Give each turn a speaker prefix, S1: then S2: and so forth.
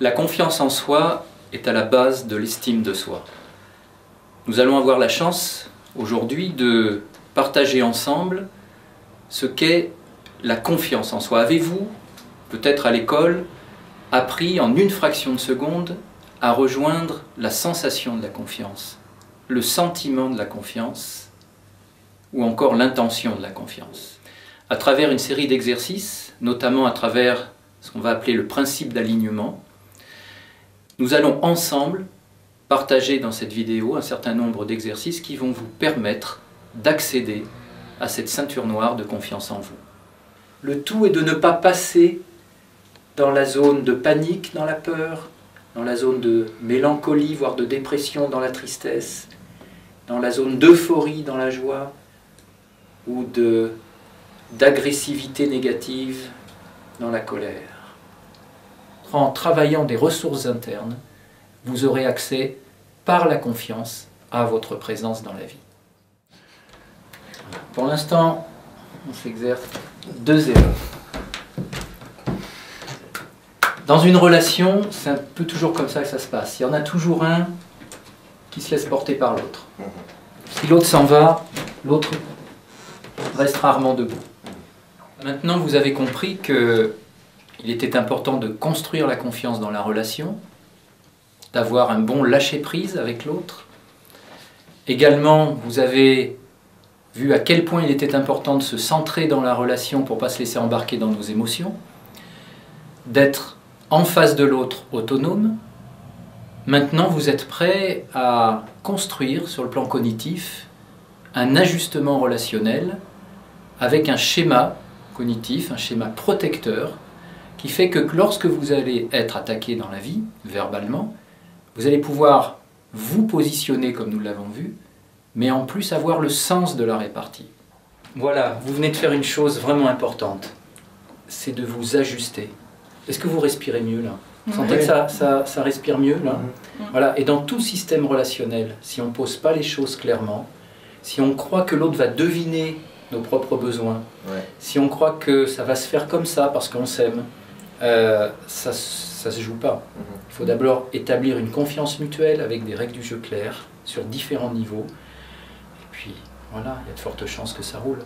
S1: La confiance en soi est à la base de l'estime de soi. Nous allons avoir la chance aujourd'hui de partager ensemble ce qu'est la confiance en soi. Avez-vous, peut-être à l'école, appris en une fraction de seconde à rejoindre la sensation de la confiance, le sentiment de la confiance ou encore l'intention de la confiance? À travers une série d'exercices, notamment à travers ce qu'on va appeler le principe d'alignement, nous allons ensemble partager dans cette vidéo un certain nombre d'exercices qui vont vous permettre d'accéder à cette ceinture noire de confiance en vous. Le tout est de ne pas passer dans la zone de panique, dans la peur, dans la zone de mélancolie, voire de dépression, dans la tristesse, dans la zone d'euphorie, dans la joie, ou d'agressivité négative, dans la colère. En travaillant des ressources internes, vous aurez accès, par la confiance, à votre présence dans la vie. Pour l'instant, on s'exerce 2 erreurs. Dans une relation, c'est un peu toujours comme ça que ça se passe. Il y en a toujours un qui se laisse porter par l'autre. Si l'autre s'en va, l'autre reste rarement debout. Maintenant, vous avez compris qu'il était important de construire la confiance dans la relation, d'avoir un bon lâcher-prise avec l'autre. Également, vous avez vu à quel point il était important de se centrer dans la relation pour ne pas se laisser embarquer dans nos émotions, d'être en face de l'autre autonome. Maintenant, vous êtes prêt à construire sur le plan cognitif un ajustement relationnel avec un schéma cognitif, un schéma protecteur qui fait que lorsque vous allez être attaqué dans la vie, verbalement, vous allez pouvoir vous positionner comme nous l'avons vu, mais en plus avoir le sens de la répartie. Voilà, vous venez de faire une chose vraiment importante, c'est de vous ajuster. Est-ce que vous respirez mieux là? Vous sentez que ça respire mieux là? Voilà. Et dans tout système relationnel, si on ne pose pas les choses clairement, si on croit que l'autre va deviner nos propres besoins, si on croit que ça va se faire comme ça parce qu'on s'aime, ça ne se joue pas. Il faut d'abord établir une confiance mutuelle avec des règles du jeu claires sur différents niveaux. Et puis voilà, il y a de fortes chances que ça roule.